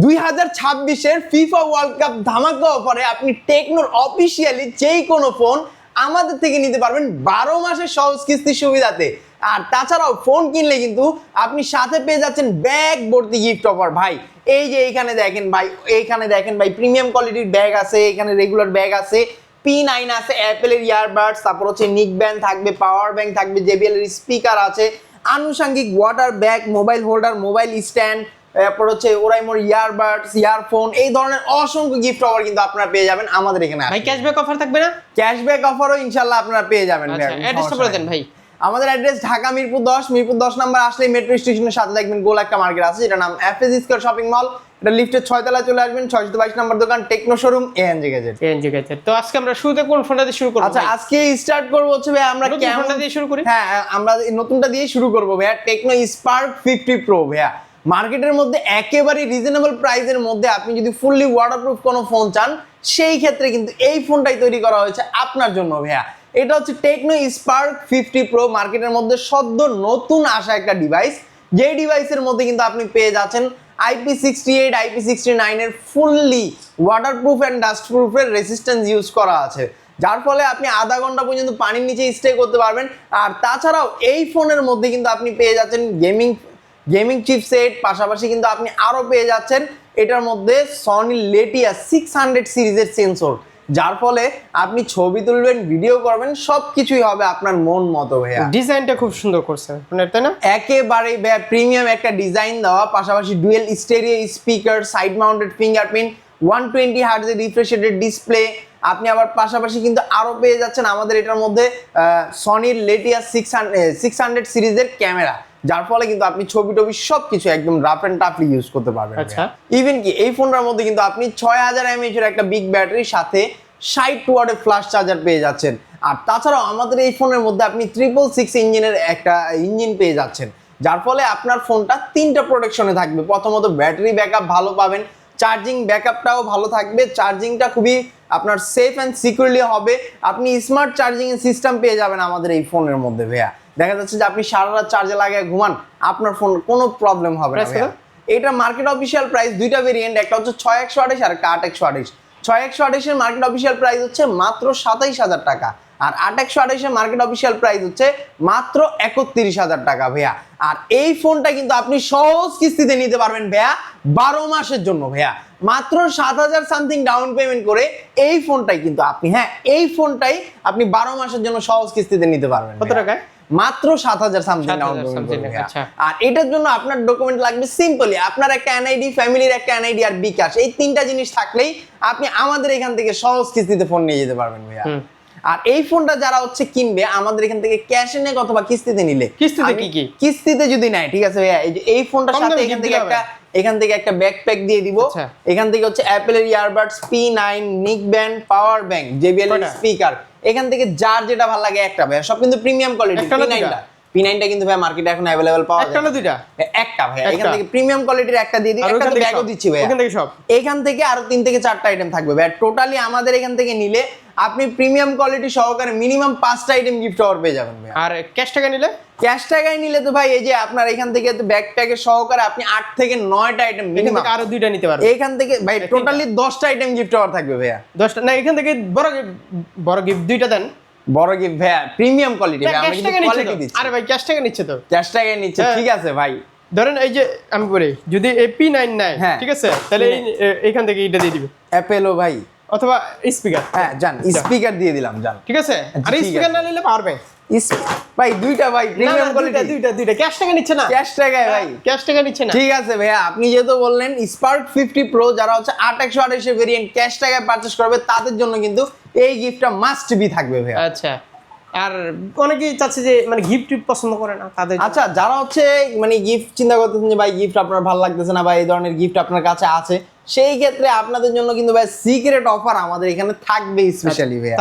2026-এর FIFA world cup ধামাকা অফারে আপনি টেকনোর অফিসিয়ালি যেই কোনো ফোন আমাদের থেকে নিতে পারবেন 12 মাসের সহজ কিস্তির সুবিধাতে। আর তাছাড়াও ফোন কিনলে কিন্তু আপনি সাথে পেয়ে যাচ্ছেন ব্যাগ ভর্তি গিফট অফার। ভাই এই যে এইখানে দেখেন ভাই প্রিমিয়াম কোয়ালিটির ব্যাগ আছে, এখানে রেগুলার ব্যাগ আছে, P9 আছে, অ্যাপেলের ইয়ারবাডস, তারপর হচ্ছে নিক ব্যান্ড থাকবে, পাওয়ার ব্যাংক থাকবে, JBL এর স্পিকার আছে, আনুষঙ্গিক water bag, mobile holder, mobile stand, তারপর হচ্ছে ওরাইমোর ইয়ারবাডস, ইয়ারফোন, এই ধরনের অসংখ্য গিফট অফার কিন্তু আপনারা পেয়ে যাবেন আমাদের এখানে। ভাই ক্যাশব্যাক অফার থাকবে না? ক্যাশব্যাক অফারও ইনশাআল্লাহ আপনারা পেয়ে যাবেন। অ্যাড্রেসটা বলে দেন ভাই। আমাদের অ্যাড্রেস ঢাকা মিরপুর 10 নাম্বার আসলে মেট্রো স্টেশনের সাথে দেখবেন গোল একটা মার্কেট আছে, যেটা নাম FS স্কয়ার শপিং মল। এটা লিফটের 6 তলায় চলে আসবেন, 622 নাম্বার দোকান, টেকনো শোরুম, ANJ গ্যাজেট। তো আজকে আমরা শুরুতে কোন ফোনটা দিয়ে শুরু করব? আচ্ছা, আজকে স্টার্ট করব হচ্ছে ভাই আমরা কেমন ফোনটা দিয়ে শুরু করি? হ্যাঁ, আমরা নতুনটা দিয়ে শুরু করব ভাইয়া, টেকনো স্পার্ক 50 প্রো। ভাইয়া মার্কেটের মধ্যে একেবারে রিজনেবল প্রাইসের মধ্যে আপনি যদি ফুললি ওয়াটারপ্রুফ কোনো ফোন চান, সেই ক্ষেত্রে কিন্তু এই ফোনটাই তৈরি করা হয়েছে আপনার জন্য ভাইয়া। এটা হচ্ছে টেকনো স্পার্ক 50 প্রো, মার্কেটের মধ্যে সদ্য নতুন আসা একটা ডিভাইস, যে ডিভাইসের মধ্যে কিন্তু আপনি পেয়ে যাচ্ছেন IP68 IP69 এর ফুললি ওয়াটারপ্রুফ অ্যান্ড ডাস্টপ্রুফের রেসিস্ট্যান্স ইউজ করা আছে, যার ফলে আপনি আধা ঘন্টা পর্যন্ত পানির নিচে স্টে করতে পারবেন। আর তাছাড়াও এই ফোনের মধ্যে কিন্তু আপনি পেয়ে যাচ্ছেন গেমিং চিপসেট, পাশাপাশি কিন্তু আপনি আরও পেয়ে যাচ্ছেন এটার মধ্যে সনি লেটিয়া 600 সিরিজের সেন্সর, যার ফলে আপনি ছবি তুলবেন, ভিডিও করবেন, সবকিছুই হবে আপনার মন মতো ভাইয়া। ডিজাইনটা খুব সুন্দর করছে ফোনের, তাই না? একেবারেই ভাইয়া প্রিমিয়াম একটা ডিজাইন দেওয়া, পাশাপাশি dual stereo speaker, side mounted fingerprint, 120 হার্টজের রিফ্রেশ রেটের ডিসপ্লে। আপনি আবার পাশাপাশি কিন্তু আরও পেয়ে যাচ্ছেন আমাদের এটার মধ্যে সনির লেটিয়া 600 সিরিজের ক্যামেরা, যার ফলে কিন্তু আপনি ছবি টবি সবকিছু একদম রাফ অ্যান্ড টাফলি ইউজ করতে পারবেন। আচ্ছা, ইভেন কি এই ফোনটার মধ্যে কিন্তু আপনি 6000 mAh এর একটা বিগ ব্যাটারির সাথে 60 ওয়াটের ফ্ল্যাশ চার্জার পেয়ে যাচ্ছেন। আর তাছাড়াও আমাদের এই ফোনের মধ্যে আপনি 666 ইঞ্জিনের একটা ইঞ্জিন পেয়ে যাচ্ছেন, যার ফলে আপনার ফোনটা 3টা প্রোটেকশনে থাকবে। প্রথমত ব্যাটারি ব্যাকআপ ভালো পাবেন, চার্জিং ব্যাকআপটাও ভালো থাকবে, চার্জিংটা খুবই আপনার সেফ অ্যান্ড সিকিউরলি হবে। আপনি স্মার্ট চার্জিং এর সিস্টেম পেয়ে যাবেন আমাদের এই ফোনের মধ্যে ভাইয়া। দেখা যাচ্ছে যে আপনি সারা রাত চার্জে লাগিয়ে ঘুমান, আপনার ফোন কোনো প্রবলেম হবে না ভাইয়া। এটা মার্কেট অফিসিয়াল প্রাইস, দুইটা ভেরিয়েন্ট, একটা হচ্ছে 6128 আর একটা 8128। 6128 এর মার্কেট অফিসিয়াল প্রাইস হচ্ছে মাত্র 27000 টাকা, আর 8128 এর মার্কেট অফিসিয়াল প্রাইস হচ্ছে মাত্র 31000 টাকা ভাইয়া। আর এই ফোনটা কিন্তু আপনি সহজ কিস্তিতে নিতে পারবেন ভাইয়া 12 মাসের জন্য ভাইয়া, মাত্র 7000 সামথিং ডাউন পেমেন্ট করে এই ফোনটাই কিন্তু আপনি এই ফোনটাই আপনি 12 মাসের জন্য সহজ কিস্তিতে নিতে পারবেন। কত টাকায়? মাত্র 7000 সামথিং ডাউন পেমেন্ট করবেন। আচ্ছা, আর এটার জন্য আপনার ডকুমেন্ট লাগবে সিম্পলি আপনার একটা NID, ফ্যামিলির একটা NID আর বিকাশ, এই 3টা জিনিস থাকলেই আপনি আমাদের এখান থেকে সহজ কিস্তিতে ফোন নিয়ে যেতে পারবেন ভাইয়া। আর এই ফোনটা যারা হচ্ছে কিনবে আমাদের এখান থেকে ক্যাশে নেক অথবা কিস্তিতে নিলে, কিস্তিতে কি কিস্তিতে যদি নেয়, ঠিক আছে ভাইয়া, এই ফোনটার সাথে এখান থেকে একটা ব্যাকপ্যাক দিয়ে দিব। এখান থেকে হচ্ছে অ্যাপেলের earbuds, P9, neckband, power bank, JBL এর স্পিকার, এখান থেকে যার যেটা ভালো লাগে একটা ভাইয়া, সব কিন্তু প্রিমিয়াম কোয়ালিটি। P9টা কিন্তু ভাই মার্কেটে এখন अवेलेबल পাওয়া যায়। একটা না দুইটা? একটা ভাইয়া, এখান থেকে প্রিমিয়াম কোয়ালিটির একটা দিয়ে দিই, একটা তো ব্যাগও দিচ্ছি ভাইয়া। এখান থেকে আরো 3 থেকে 4টা আইটেম থাকবে ভাইয়া। টোটালি আমাদের এখান থেকে নিলে আপনি প্রিমিয়াম কোয়ালিটি সহকারে মিনিমাম 5টা আইটেম গিফট অফার পেয়ে যাবেন ভাইয়া। আর ক্যাশ টাকা নিলে? ক্যাশ টাকায় নিলে তো ভাই এই যে আপনার এখান থেকে তো ব্যাকপ্যাকের সহকারে আপনি 8 থেকে 9টা আইটেম মিনিমাম, আরো 2টা নিতে পারবেন। এখান থেকে ভাই টোটালি 10টা আইটেম গিফট অফার থাকবে ভাইয়া। 10টা না, এখান থেকে বড় গিফট 2টা দেন। বড় গিফট ভাইয়া প্রিমিয়াম কোয়ালিটি ভাই, আমরা কিন্তু কোয়ালিটি দিচ্ছি। আরে ভাই ক্যাশ টাকা নিচ্ছে তো? ক্যাশ টাকায় নিচ্ছে, ঠিক আছে ভাই। ধরেন এই যে আমি বলি যদি P9 নেয়, ঠিক আছে, তাহলে এইখান থেকে এটা দিয়ে দিবে অ্যাপেলো ভাই, অথবা স্পিকার। হ্যাঁ জান, স্পিকার দিয়ে দিলাম জান, ঠিক আছে। আর স্পিকার না নিলে পারবে ভাই দুইটা ভাই প্রিমিয়াম কোয়ালিটি, দুইটা ক্যাশ টাকা নিচ্ছে না? ক্যাশ টাকায় ভাই, ক্যাশ টাকা নিচ্ছে না। ঠিক আছে ভাইয়া, আপনি যেহেতু বললেন স্পার্ক 50 প্রো যারা হচ্ছে 8128 এর ভেরিয়েন্ট ক্যাশ টাকায় পারচেজ করবে, তাদের জন্য কিন্তু এই গিফটটা মাস্ট বি থাকবে ভাইয়া। আচ্ছা, আর অনেকেই চাচ্ছে যে মানে গিফট পছন্দ করে না তাদের। আচ্ছা, যারা হচ্ছে মানে গিফট চিন্তা করতেছেন যে ভাই গিফট আপনার ভালো লাগতেছে না বা এই ধরনের গিফট আপনার কাছে আছে, সেই ক্ষেত্রে আপনাদের জন্য কিন্তু ভাই সিক্রেট অফার আমাদের এখানে থাকবে স্পেশালি ভাইয়া।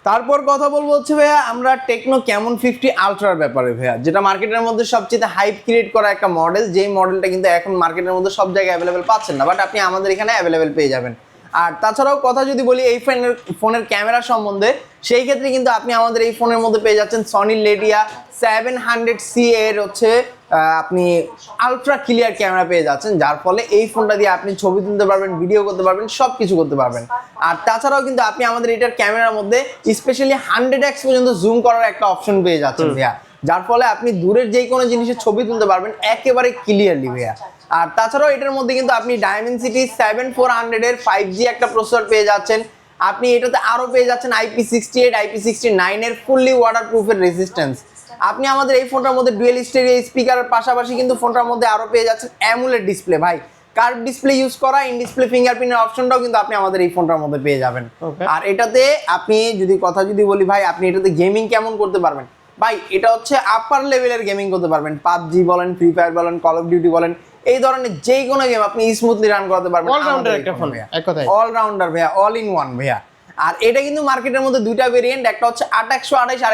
তারপর কথা বলবো হচ্ছে ভাইয়া আমরা টেকনো ক্যামন 50 আলট্রার ব্যাপারে ভাইয়া, যেটা মার্কেটের মধ্যে সবচেয়ে হাইপ ক্রিয়েট করা একটা মডেল, যেই মডেলটা কিন্তু এখন মার্কেটের মধ্যে সব জায়গায় অ্যাভেলেবেল পাচ্ছেন না, বাট আপনি আমাদের এখানে অ্যাভেলেবেল পেয়ে যাবেন। আর তাছাড়াও কথা যদি বলি এই ফোনের ক্যামেরা সম্বন্ধে, সেই ক্ষেত্রে কিন্তু আপনি আমাদের এই ফোনের মধ্যে পেয়ে যাচ্ছেন সনি লেডিয়া 700C এর হচ্ছে আপনি আলট্রা ক্লিয়ার ক্যামেরা পেয়ে যাচ্ছেন, যার ফলে এই ফোনটা দিয়ে আপনি ছবি তুলতে পারবেন, ভিডিও করতে পারবেন, সব কিছু করতে পারবেন। আর তাছাড়াও কিন্তু আপনি আমাদের এটার ক্যামেরার মধ্যে স্পেশালি 100x পর্যন্ত জুম করার একটা অপশন পেয়ে যাচ্ছেন ভাইয়া, যার ফলে আপনি দূরের যে কোনো জিনিসের ছবি তুলতে পারবেন একেবারে ক্লিয়ারলি ভাইয়া। আর তাছাড়াও এটার মধ্যে কিন্তু আপনি ডায়মেনসিটি 7400 এর 5G একটা প্রসেসর পেয়ে যাচ্ছেন। আপনি এটাতে আরো পেয়ে যাচ্ছেন IP68 IP69 এর ফুললি ওয়াটারপ্রুফের রেজিস্ট্যান্স। আপনি আমাদের এই ফোনটার মধ্যে ডুয়েল স্টেরিও স্পিকারের পাশাপাশি কিন্তু ফোনটার মধ্যে আরো পেয়ে যাচ্ছেন অ্যামুলেট ডিসপ্লে ভাই, কার্ভ ডিসপ্লে ইউজ করা, ইন ডিসপ্লে ফিঙ্গারপ্রিন্টের অপশনটাও কিন্তু আপনি আমাদের এই ফোনটার মধ্যে পেয়ে যাবেন। আর এটাতে আপনি যদি বলি ভাই আপনি এটাতে গেমিং কেমন করতে পারবেন, ভাই এটা হচ্ছে আপার লেভেলের গেমিং করতে পারবেন। পাবজি বলেন, ফ্রি ফায়ার বলেন, কল অফ ডিউটি বলেন, এই ধরনের যে কোনো গেম আপনি স্মুথলি রান করতে পারবেন। অলরাউন্ডার একটা ফোন, এক কথায় অলরাউন্ডার ভাইয়া, অল ইন ওয়ান ভাইয়া। আর এটা কিন্তু মার্কেটের মধ্যে দুইটা ভেরিয়েন্ট, একটা হচ্ছে 8128 আর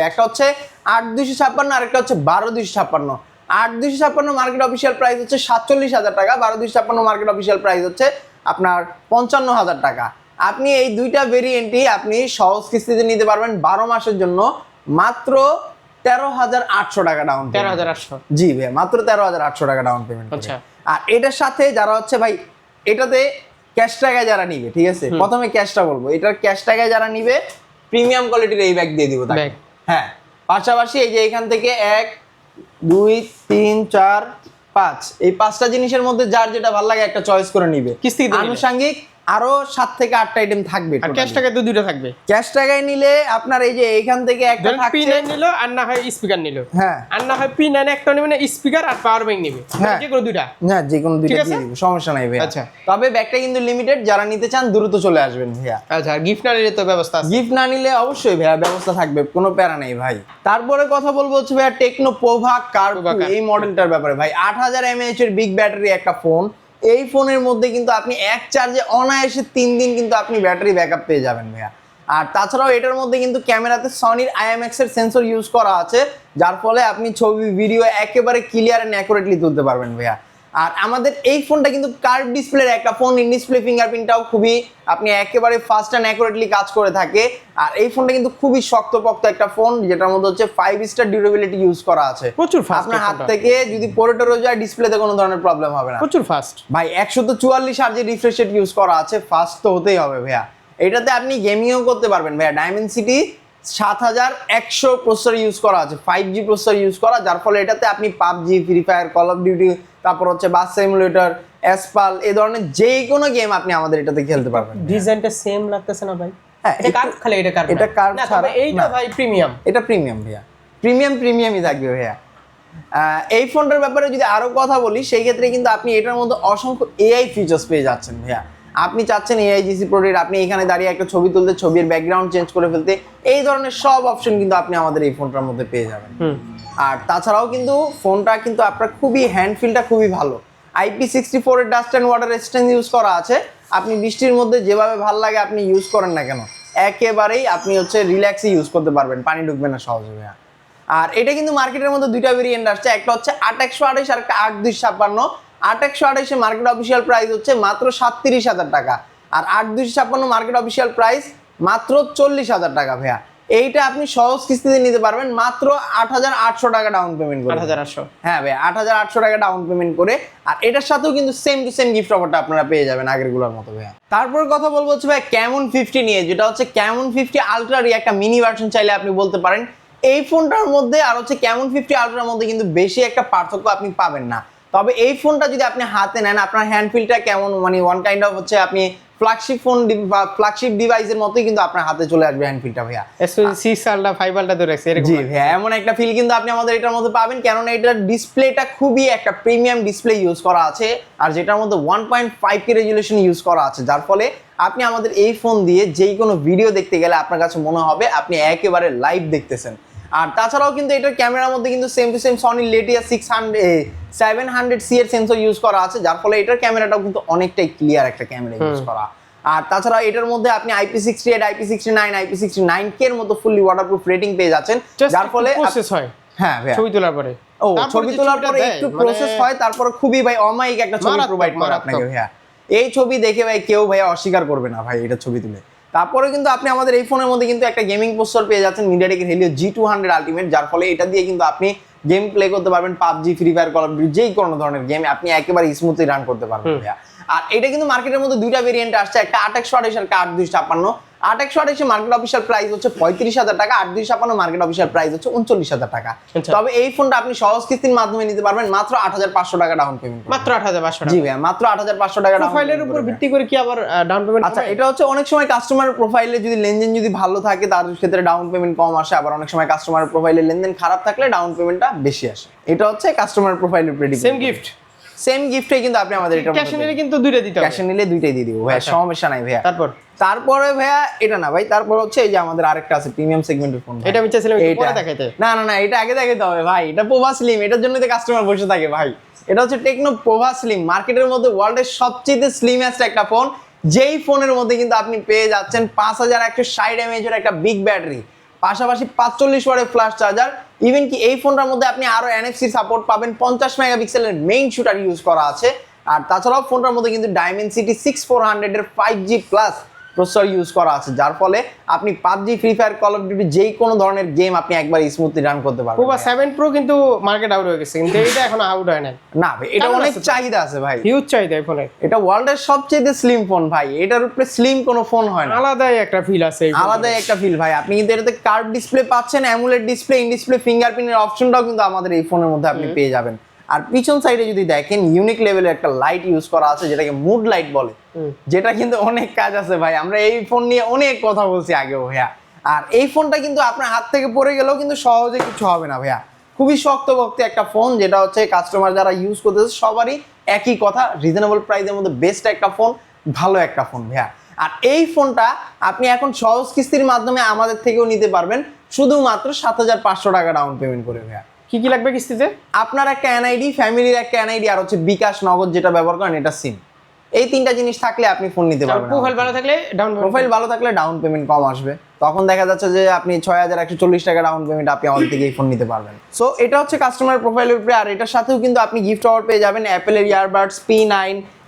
একটা হচ্ছে 8256 আর একটা হচ্ছে 12256। 8256 মার্কেট অফিসিয়াল প্রাইস হচ্ছে 47,000 টাকা, 12256 মার্কেট অফিসিয়াল প্রাইস হচ্ছে আপনার 55,000 টাকা। আপনি এই দুইটা ভেরিয়েন্টই আপনি সহজ কিস্তিতে নিতে পারবেন 12 মাসের জন্য মাত্র 13,800 টাকা ডাউন। 13,800? জি ভাইয়া, মাত্র 13,800 টাকা ডাউন পেমেন্ট। আচ্ছা। আর এটার সাথে যারা হচ্ছে ভাই এটাতে ক্যাশ টাকায় যারা নিবে, ঠিক আছে, প্রথমে ক্যাশটা বলবো, এটার ক্যাশ টাকায় যারা নিবে প্রিমিয়াম কোয়ালিটির এই ব্যাগ দিয়ে দিব তাকে। হ্যাঁ, পাশাপাশি এই যে এখান থেকে 1 2 3 4 5 এই 5টা জিনিসের মধ্যে যার যেটা ভালো লাগে একটা চয়েস করে নিবে। আনুষঙ্গিক আরো 7 থেকে 8টা আইটেম থাকবে। আর ক্যাশ টাকায় তো দুটো থাকবে। ক্যাশ টাকায় নিলে আপনার এই যে এইখান থেকে একটা থাকছে, P9 নিল আর না হয় স্পিকার নিল। হ্যাঁ, আর না হয় P9 একটা নেবে না, স্পিকার আর পাওয়ার ব্যাংক নেবে, যে কোনো দুটো। হ্যাঁ, যে কোনো দুটো দিয়ে দিব, সমস্যা নাই ভাই। আচ্ছা, তবে ব্যাগটা কিন্তু লিমিটেড, যারা নিতে চান দ্রুত চলে আসবেন ভাইয়া। আচ্ছা, আর গিফট না নিলে তো ব্যবস্থা আছে? গিফট না নিলে অবশ্যই ভাইয়া ব্যবস্থা থাকবে, কোনো প্যারা নেই ভাই। তারপরে কথা বলবো হচ্ছে ভাইয়া টেকনো পোভা কার্ভ এই মডেলটার ব্যাপারে। ভাই 8000 mAh এর বিগ ব্যাটারি একটা ফোন, এই ফোনের মধ্যে কিন্তু আপনি এক চার্জে অনায়াসে 3 দিন কিন্তু আপনি ব্যাটারি ব্যাকআপ পেয়ে যাবেন ভাইয়া। আর তাছাড়াও এটার মধ্যে কিন্তু ক্যামেরাতে সনির IMX এর সেন্সর ইউজ করা আছে, যার ফলে আপনি ছবি ভিডিও একেবারে ক্লিয়ার এন্ড অ্যাকুরেটলি তুলতে পারবেন ভাইয়া। আর আমাদের এই ফোনটা কিন্তু কার্ভ ডিসপ্লের একটা ফোন, ইন ডিসপ্লে ফিঙ্গারপ্রিন্টটাও খুবই আপনি একেবারে ফাস্ট অ্যান্ড অ্যাকুরেটলি কাজ করে থাকে। আর এই ফোনটা কিন্তু খুবই শক্তপোক্ত একটা ফোন, যেটার মধ্যে হচ্ছে 5 স্টার ডিউরেবিলিটি ইউজ করা আছে। প্রচুর ফাস্ট, আপনার হাত থেকে যদি পড়ে যায় ডিসপ্লেতে কোনো ধরনের প্রবলেম হবে না, প্রচুর ফাস্ট ভাই। 144 Hz রিফ্রেশ রেট ইউজ করা আছে, ফাস্ট তো হতেই হবে ভাইয়া। এটাতে আপনি গেমিংও করতে পারবেন ভাইয়া। ডায়মেনসিটি 7100 প্রসেসর ইউজ করা আছে, 5G প্রসেসর ইউজ করা, যার ফলে এটাতে আপনি PUBG, free fire, call of duty, তারপর হচ্ছে বাস সিমুলেটর, এসপাল, এই ধরনের যে কোনো গেম আপনি আমাদের এটাতে খেলতে পারবেন। ডিজাইনটা সেম লাগতেছে না ভাই? হ্যাঁ, এটা কার্ভ, খালি এটা কার্ভ, এটা কার্ভ ছাড়া এইটা ভাই প্রিমিয়াম। এটা প্রিমিয়াম ভাইয়া, প্রিমিয়ামই থাকবে ভাইয়া। এই ফোনটার ব্যাপারে যদি আরো কথা বলি, সেই ক্ষেত্রে কিন্তু আপনি এটার মধ্যে অসংখ্য AI ফিচার্স পেয়ে যাচ্ছেন ভাইয়া। আপনি চাচ্ছেন AIGC প্রোটেক্ট, আপনি এখানে দাঁড়িয়ে একটা ছবি তুলতে, ছবির ব্যাকগ্রাউন্ড চেঞ্জ করে ফেলতে, এই ধরনের সব অপশন কিন্তু আপনি আমাদের এই ফোনটার মধ্যে পেয়ে যাবেন। আর তাছাড়াও কিন্তু ফোনটা কিন্তু আপনার খুবই হ্যান্ডফিলটা খুবই ভালো। IP64 এর dust and water resistance use করা আছে। আপনি বৃষ্টির মধ্যে যেভাবে ভালো লাগে আপনি ইউজ করেন না কেন, একেবারেই আপনি হচ্ছে রিল্যাক্সে ইউজ করতে পারবেন, পানি ঢুকবে না সহজে ভাইয়া। আর এটা কিন্তু মার্কেটের মধ্যে দুইটা ভেরিয়েন্ট আসছে, একটা হচ্ছে 8128 আর একটা 8256। 8128 এর মার্কেট অফিসিয়াল প্রাইস হচ্ছে মাত্র 37,000 টাকা, আর 8256 মার্কেট অফিসিয়াল প্রাইস মাত্র 40,000 টাকা ভাইয়া। এইটা আপনি সহজ কিস্তিতে নিতে পারবেন মাত্র 8,800 টাকা ডাউন পেমেন্ট করে। 8,800? হ্যাঁ ভাই, 8,800 টাকা ডাউন পেমেন্ট করে। আর এটার সাথেও কিন্তু সেম টু সেম গিফট অফারটা আপনারা পেয়ে যাবেন আগেরগুলোর মতো ভাইয়া। তারপর কথা বলবো হচ্ছে ভাই ক্যামন 50 নিয়ে, যেটা হচ্ছে ক্যামন 50 আলট্রারই একটা মিনি ভার্সন চাইলে আপনি বলতে পারেন। এই ফোনটার মধ্যে আর হচ্ছে ক্যামন 50 আলট্রার মধ্যে কিন্তু বেশি একটা পার্থক্য আপনি পাবেন না। তবে এই ফোনটা যদি আপনি হাতে নেন, আপনার হ্যান্ড ফিলটা কেমন, মানে ওয়ান কাইন্ড অফ হচ্ছে আপনি ফ্ল্যাগশিপ ফোন বা ফ্ল্যাগশিপ ডিভাইসের মতোই কিন্তু আপনার হাতে চলে আসবে হ্যান্ড ফিলটা ভাইয়া। S6 আলট্রা 5 আলট্রা তো রাখছে এরকম। জি ভাইয়া, এমন একটা ফিল কিন্তু আপনি আমাদের এটার মধ্যে পাবেন, কেননা এটার ডিসপ্লেটা খুবই একটা প্রিমিয়াম ডিসপ্লে ইউজ করা আছে, আর যেটার মধ্যে 1.5K রেজুলেশন ইউজ করা আছে, যার ফলে আপনি আমাদের এই ফোন দিয়ে যেই কোনো ভিডিও দেখতে গেলে আপনার কাছে মনে হবে আপনি একেবারে লাইভ দেখতেছেন। আর তাছাড়াও কিন্তু এটার ক্যামেরার মধ্যে কিন্তু same to same Sony LYTIA 700C এর সেন্সর ইউজ করা আছে, যার ফলে এটার ক্যামেরাটাও কিন্তু অনেকটাই ক্লিয়ার একটা ক্যামেরা ইউজ করা। আর তাছাড়া এটার মধ্যে আপনি IP68, IP69, IP69K এর মতো ফুললি ওয়াটারপ্রুফ রেটিং পেয়ে যাচ্ছেন, যার ফলে প্রসেস হয়। হ্যাঁ ভাই, ছবি তোলার পরে ছবি তোলার পরে একটু প্রসেস হয়, তারপরে খুবই ভাই অমায়িক একটা ছবি প্রোভাইড করে আপনাকে ভাইয়া। এই ছবি দেখে ভাই কেউ ভাই অস্বীকার করবে না ভাই এটা ছবি তুলে। তারপরে কিন্তু আপনি আমাদের এই ফোনের মধ্যে কিন্তু একটা গেমিং প্রসেসর পেয়ে যাচ্ছেন মিডিয়াটেকের Helio G200 আলটিমেট, যার ফলে এটা দিয়ে কিন্তু আপনি গেম প্লে করতে পারবেন, PUBG, free fire, call of duty যেই কোনো ধরনের গেম আপনি একেবারে স্মুথলি রান করতে পারবেন ভাইয়া। আর এটা কিন্তু মার্কেটের মধ্যে দুইটা ভেরিয়েন্ট আসছে, একটা 8/128 আর একটা 8/256। 8/128 মার্কেট অফিসিয়াল প্রাইস হচ্ছে 35,000 টাকা, 8/256 মার্কেট অফিসিয়াল প্রাইস হচ্ছে 39,000 টাকা। তবে এই ফোনটা আপনি সহজ কিস্তির মাধ্যমে নিতে পারবেন মাত্র 8,500 টাকা ডাউন পেমেন্ট। মাত্র 8,500 টাকা? জি ভাইয়া, মাত্র 8,500 টাকা। প্রোফাইলের উপর ভিত্তি করে কি আবার ডাউন পেমেন্ট? আচ্ছা, এটা হচ্ছে অনেক সময় কাস্টমারের প্রোফাইলে যদি লেনদেন যদি ভালো থাকে তার ক্ষেত্রে ডাউন পেমেন্ট কম আসে, আবার অনেক সময় কাস্টমারের প্রোফাইলে লেনদেন খারাপ থাকলে ডাউন পেমেন্টটা বেশি আসে। এটা হচ্ছে কাস্টমারের প্রোফাইলের প্রেডিক্ট। সেম গিফটে কিন্তু আপনি আমাদের এটা ক্যাশ নিলে কিন্তু দুইটা দিতে হবে। ক্যাশ নিলে দুইটাই দিয়ে দিব ভাইয়া, সমস্যা নাই ভাইয়া। তারপরে ভাইয়া এটা না ভাই, তারপর হচ্ছে এই যে আমাদের আরেকটা আছে প্রিমিয়াম সেগমেন্টের ফোন। এটা আমি চাইছিলাম একটু পরে দেখাইতে। না না না, এটা আগে দেখাইতে হবে ভাই, এটা পোভা স্লিম, এটার জন্যই তো কাস্টমার বসে থাকে ভাই। এটা হচ্ছে টেকনো পোভা স্লিম, মার্কেটের মধ্যে ওয়ার্ল্ডের সবচেয়ে স্লিমেস্ট একটা ফোন, যেই ফোনের মধ্যে কিন্তু আপনি পেয়ে যাচ্ছেন 5160 mAh একটা বিগ ব্যাটারি, পাশাপাশি 45 ওয়াটের ফ্ল্যাশ চার্জার। ইভেন কি এই ফোনটার মধ্যে আপনি আরো NFC সাপোর্ট পাবেন, 50 মেগাপিক্সেলের মেইন শুটার ইউজ করা আছে। আর তাছাড়াও ফোনটার মধ্যে কিন্তু Dimensity 6400 এর 5G প্লাস প্রসেসর ইউজ করা আছে, যার ফলে আপনি PUBG, free fire, call of duty যেই কোনো ধরনের গেম আপনি একবার স্মুথলি রান করতে পারবেন। পোভা 7 Pro কিন্তু মার্কেট আউট হয়ে গেছে, কিন্তু এটা এখনো আউট হয় নাই। না ভাই, এটা অনেক চাহিদা আছে ভাই, হিউজ চাহিদা এই ফোনের। এটা ওয়ার্ল্ডের সবচেয়ে স্লিম ফোন ভাই, এটার উপরে স্লিম কোনো ফোন হয় না। আলাদাই একটা ফিল আছে, আলাদাই একটা ফিল ভাই। আপনি কিন্তু এটাতে কার্ভ ডিসপ্লে পাচ্ছেন, অ্যামুলেট ডিসপ্লে, ইন ডিসপ্লে ফিঙ্গারপ্রিন্টের অপশনটাও কিন্তু আমাদের এই ফোনের মধ্যে আপনি পেয়ে যাবেন। আর পিছন সাইডে যদি দেখেন ইউনিক লেভেলের একটা লাইট ইউজ করা আছে, যেটাকে মুড লাইট বলে, যেটা কিন্তু অনেক কাজ আছে ভাই। আমরা এই ফোন নিয়ে অনেক কথা বলছি আগেও ভাইয়া। আর এই ফোনটা কিন্তু আপনার হাত থেকে পড়ে গেলেও কিন্তু সহজে কিছু হবে না ভাইয়া, খুবই শক্তপোক্ত একটা ফোন, যেটা হচ্ছে কাস্টমার যারা ইউজ করতেছে সবারই একই কথা, রিজনেবল প্রাইসের মধ্যে বেস্ট একটা ফোন, ভালো একটা ফোন ভাইয়া। আর এই ফোনটা আপনি এখন সহজ কিস্তির মাধ্যমে আমাদের থেকেও নিতে পারবেন শুধুমাত্র 7,500 টাকা ডাউন পেমেন্ট করে ভাইয়া। কি কি লাগবে কিস্তিতে? আপনার একটা এনআইডি, ফ্যামিলির একটা এনআইডি, আর হচ্ছে বিকাশ, নগদ যেটা ব্যবহার করেন এটা সিম, এই তিনটা জিনিস থাকলে আপনি ফোন নিতে পারবেন। প্রোফাইল ভালো থাকলে ডাউন পেমেন্ট কম আসবে, তখন দেখা যাচ্ছে যে আপনি 6,140 টাকা ডাউন পেমেন্ট আপনি আমাদের থেকে এই ফোন নিতে পারবেন। সো এটা হচ্ছে কাস্টমার প্রোফাইলের উপরে। আর এটার সাথেও কিন্তু আপনি গিফট অফার পেয়ে যাবেন, অ্যাপেলের ইয়ারবাডস P9,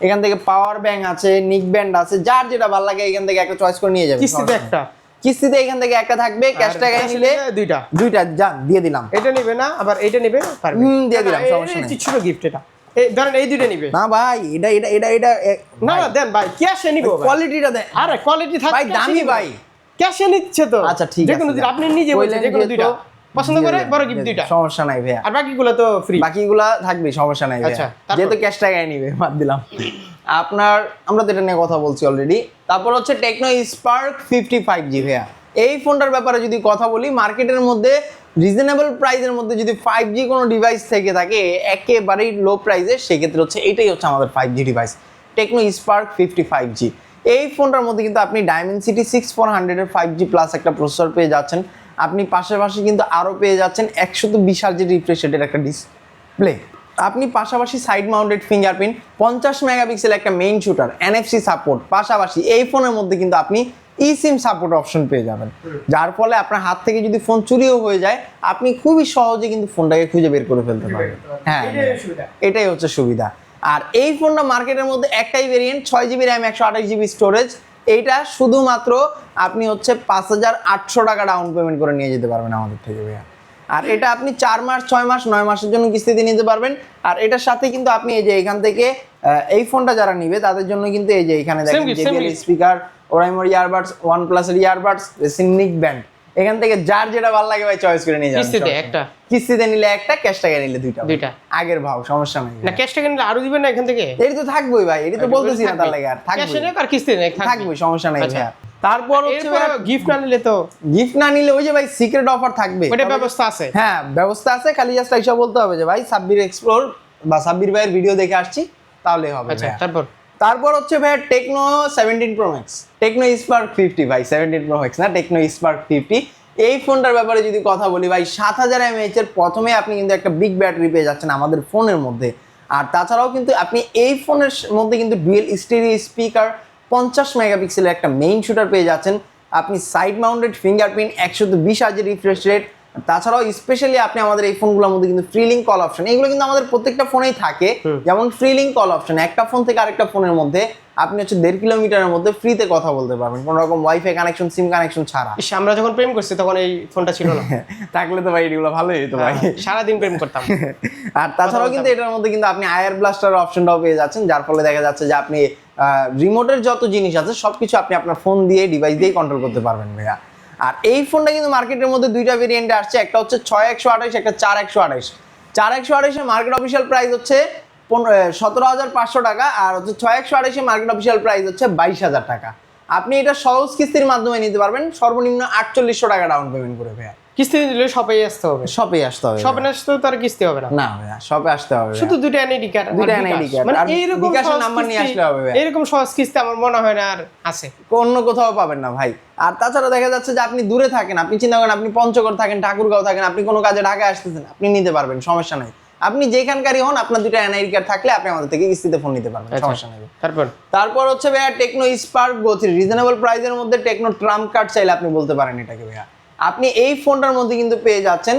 এখান থেকে পাওয়ার ব্যাংক আছে, নিক ব্যান্ড আছে, যার যেটা ভালো লাগে এখান থেকে একটা চয়েস করে নিয়ে যাবেন। কিস্তিতে এখান থেকে একটা থাকবে, ক্যাশ টাকায় নিলে দুইটা যান দিয়ে দিলাম। এটা নেবে না, আবার এটা নেবে পারবে, দিয়ে দিলাম, সমস্যা নেই। ছোট গিফট এটা, ধরেন এই দুইটা নিবে না ভাই, এটা না দেন ভাই, ক্যাশে নিব, কোয়ালিটিটা দেন। আরে কোয়ালিটি থাকবে ভাই, দামি ভাই, ক্যাশে নিচ্ছে তো। আচ্ছা ঠিক আছে, দেখুন আপনি নিজে বলেন যে কোনো দুইটা পছন্দ করে বড় গিফট দুইটা, সমস্যা নাই ভাইয়া। আর বাকিগুলো তো ফ্রি, বাকিগুলো থাকবে, সমস্যা নাই ভাইয়া, যেহেতু ক্যাশ টাকায় নিবে, বাদ দিলাম। আপনার আমরা তো এটা নিয়ে কথা বলছি অলরেডি। তারপর হচ্ছে টেকনো স্পার্ক 55G ভাইয়া। এই ফোনটার ব্যাপারে যদি কথা বলি, মার্কেটের মধ্যে রিজনেবল প্রাইসের মধ্যে যদি 5G কোনো ডিভাইস থেকে থাকে একেবারেই লো প্রাইসে, সেক্ষেত্রে হচ্ছে এটাই হচ্ছে আমাদের 5G device, Tecno Spark 55G। এই ফোনটার মধ্যে কিন্তু আপনি Dimensity 6400 এর 5G প্লাস একটা প্রসেসর পেয়ে যাচ্ছেন, আপনি পাশাপাশি কিন্তু আরও পেয়ে যাচ্ছেন 120 Hz রিফ্রেশ রেটের একটা ডিসপ্লে, আপনি পাশাপাশি সাইড মাউন্টেড ফিঙ্গারপ্রিন্ট, 50 মেগাপিক্সেল একটা মেইন শুটার, NFC সাপোর্ট, পাশাপাশি এই ফোনের মধ্যে কিন্তু আপনি eSIM সাপোর্ট অপশন পেয়ে যাবেন, যার ফলে আপনার হাত থেকে যদি ফোন চুরিও হয়ে যায় আপনি খুবই সহজে কিন্তু ফোনটাকে খুঁজে বের করে ফেলতে পারবেন। হ্যাঁ, এটাই হচ্ছে সুবিধা। আর এই ফোনটা মার্কেটের মধ্যে একটাই variant, 6GB RAM 128GB storage, এইটা শুধুমাত্র আপনি হচ্ছে 5,800 টাকা ডাউন পেমেন্ট করে নিয়ে যেতে পারবেন আমাদের থেকে ভাইয়া। আর এটা আপনি 4 মাস, 6 মাস, 9 মাসের জন্য কিস্তিতে নিতে পারবেন। আর এটার সাথে কিন্তু আপনি এই যে এখান থেকে এই ফোনটা যারা নিবে তাদের জন্য কিন্তু এই যে এখানে দেখেন JBL স্পিকার, ওরাইমোর ইয়ারবাডস, OnePlus এর ইয়ারবাডস, নিক ব্যান্ড, এখান থেকে যার যেটা ভালো লাগে ভাই চয়েস করে নিয়ে যাবেন। কিস্তিতে নিলে একটা, ক্যাশ টাকা নিলে দুইটা আগের ভাও, সমস্যা নাই। না ক্যাশ টাকা নিলে আরো দিবেন না এখান থেকে? এটি তো থাকবেই ভাই, এটি তো বলতেছি না তার লাগে, আর থাকবে ক্যাশ নিলে আর কিস্তি নেই, থাকবে, সমস্যা নাই ভাই। তারপর হচ্ছে গিফট না নিলে তো, গিফট না নিলে ওই যে ভাই সিক্রেট অফার থাকবে, ওটা ব্যবস্থা আছে। হ্যাঁ ব্যবস্থা আছে, খালি জাস্ট আইসা বলতে হবে যে ভাই সাব্বির এক্সপ্লোর বা সাব্বির ভাইয়ের ভিডিও দেখে আসছি, তাহলেই হবে। আচ্ছা, তারপর হচ্ছে ভাই Tecno 17 Pro Max, Tecno Spark 50 ভাই, 17 Pro Max না, টেকনো স্পার্ক 50। এই ফোনটার ব্যাপারে যদি কথা বলি ভাই, 7000 mAh এর প্রথমে আপনি কিন্তু একটা বিগ ব্যাটারি পেয়ে যাচ্ছেন আমাদের ফোনের মধ্যে। আর তাছাড়াও কিন্তু আপনি এই ফোনের মধ্যে কিন্তু ডুয়েল স্টেরিও স্পিকার, 50 মেগাপিক্সেলের একটা মেইন শুটার পেয়ে যাচ্ছেন, আপনি side mounted fingerprint, 120 Hz refresh rate, তাছাড়াও স্পেশালি আপনি আমাদের এই ফোনগুলোর মধ্যে কিন্তু ফ্রি লিঙ্ক কল অপশন, এগুলো কিন্তু আমাদের প্রত্যেকটা ফোনেই থাকে। যেমন ফ্রি লিঙ্ক কল অপশন, একটা ফোন থেকে আরেকটা ফোনের মধ্যে আপনি হচ্ছে 1.5 কিলোমিটারের মধ্যে ফ্রিতে কথা বলতে পারবেন, কোনো রকম ওয়াইফাই কানেকশন, সিম কানেকশন ছাড়া। আমরা যখন প্রেম করছি তখন এই ফোনটা ছিল না। থাকলে তো ভাই এগুলো ভালোই হতো ভাই, সারাদিন প্রেম করতাম। আর তাছাড়াও কিন্তু এটার মধ্যে কিন্তু আপনি আয়ার ব্লাস্টার অপশনটাও পেয়ে যাচ্ছেন, যার ফলে দেখা যাচ্ছে যে আপনি রিমোটের যত জিনিস আছে সবকিছু আপনি আপনার ফোন দিয়ে, ডিভাইস দিয়ে কন্ট্রোল করতে পারবেন ভাইয়া। আর এই ফোনটা কিন্তু মার্কেটের মধ্যে দুইটা ভেরিয়েন্টে আসছে, একটা হচ্ছে 6128, একটা 4128। 4128 মার্কেট অফিসিয়াল প্রাইস হচ্ছে 17,500 টাকা, আর হচ্ছে 6128 মার্কেট অফিসিয়াল প্রাইস হচ্ছে 22,000 টাকা। আপনি এটা সহজ কিস্তির মাধ্যমে নিতে পারবেন, সর্বনিম্ন 4800 টাকা ডাউন পেমেন্ট করে ভাইয়া। কিস্তি দিলে শপে আসতে হবে, শপে আসতে হবে, শপে না আসতে তার কিস্তি হবে না। না ভাইয়া, শপে আসতে হবে, শুধু দুটো এনআইডি কার্ড, দুটো এনআইডি কার্ড মানে আর এইরকম বিকাশের নাম্বার নিয়ে আসলে হবে ভাইয়া। এরকম সহজ কিস্তি আমার মনে হয় না আর আছে, অন্য কোথাও পাবেন না ভাই। আর তাছাড়া দেখা যাচ্ছে যে আপনি দূরে থাকেন, আপনি চিন্তা করেন আপনি পঞ্চগড় থাকেন, ঠাকুরগাঁও থাকেন, আপনি কোনো কাজে ঢাকায় আসতেছেন, আপনি নিতে পারবেন, সমস্যা নাই। আপনি যেখানকারই হন, আপনার দুটো এনআইডি কার্ড থাকলে আপনি আমাদের থেকে কিস্তিতে ফোন নিতে পারবেন, সমস্যা নেই। তারপর হচ্ছে ভাইয়া টেকনো স্পার্ক গো 3, রিজনেবল প্রাইসের মধ্যে টেকনো ট্রাম্প কার্ড চাইলে আপনি বলতে পারেন এটাকে ভাইয়া। আপনি এই ফোনটার মধ্যে কিন্তু পেয়ে যাচ্ছেন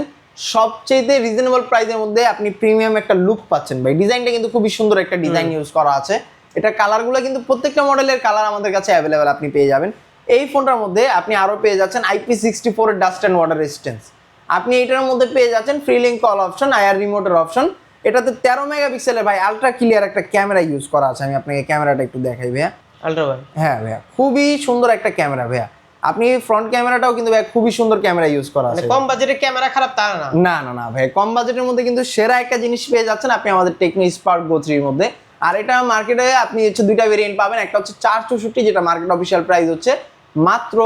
সবচেয়ে রিজনেবল প্রাইসের মধ্যে আপনি প্রিমিয়াম একটা লুক পাচ্ছেন ভাই। ডিজাইনটা কিন্তু খুবই সুন্দর একটা ডিজাইন ইউজ করা আছে। এটা কালারগুলো কিন্তু প্রত্যেকটা মডেলের কালার আমাদের কাছে অ্যাভেলেবেল আপনি পেয়ে যাবেন। এই ফোনটার মধ্যে আপনি আরো পেয়ে যাচ্ছেন IP64 এর ডাস্ট অ্যান্ড ওয়াটার রেজিস্ট্যান্স। আপনি এটার মধ্যে পেয়ে যাচ্ছেন ফ্রি লিঙ্ক কল অপশন, আয়ার রিমোটের অপশন। এটাতে 13 মেগাপিক্সেলের ভাই আলট্রা ক্লিয়ার একটা ক্যামেরা ইউজ করা আছে। আমি আপনাকে ক্যামেরাটা একটু দেখাই ভাইয়া। আলট্রা ভাই, হ্যাঁ ভাইয়া, খুবই সুন্দর একটা ক্যামেরা ভাইয়া। আপনি ফ্রন্ট ক্যামেরাটাও কিন্তু ভাই খুবই সুন্দর ক্যামেরা ইউজ করা আছে। কম বাজেটের ক্যামেরা খারাপ তা না। না না না ভাই, কম বাজেটের মধ্যে কিন্তু সেরা একটা জিনিস পেয়ে যাচ্ছেন আপনি আমাদের টেকনো স্পার্ক গো 3 এর মধ্যে। আর এটা মার্কেটে আপনি হচ্ছে দুইটা ভেরিয়েন্ট পাবেন, একটা হচ্ছে 464 যেটা মার্কেট অফিসিয়াল প্রাইস হচ্ছে মাত্র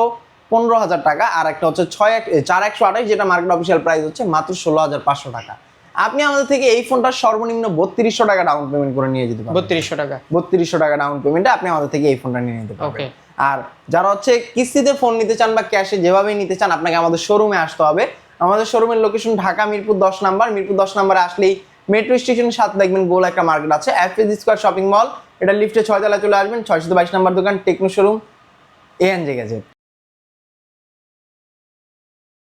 15,000 টাকা, আর একটা হচ্ছে 4128 যেটা মার্কেট অফিসিয়াল প্রাইস হচ্ছে মাত্র 16,500 টাকা। আপনি আমাদের থেকে এই ফোনটা সর্বনিম্ন 3200 টাকা ডাউন পেমেন্ট করে নিয়ে যেতে পারবেন। 3200 টাকা ডাউন পেমেন্টে আপনি আমাদের থেকে এই ফোনটা নিয়ে নিতে পারবেন। আর যারা হচ্ছে কিস্তিতে ফোন নিতে চান বা ক্যাশে যেভাবেই নিতে চান, আপনাকে আমাদের শোরুমে আসতে হবে। আমাদের শোরুমের লোকেশন ঢাকা মিরপুর 10 নাম্বার। মিরপুর 10 নাম্বারে আসলেই মেট্রো স্টেশনের সাথে দেখবেন গোল একটা মার্কেট আছে, FAZ স্কয়ার শপিং মল। এটা লিফটে 6 তলায় চলে আসবেন, 622 নাম্বার দোকান টেকনো শোরুম ANJ গ্যাজেট।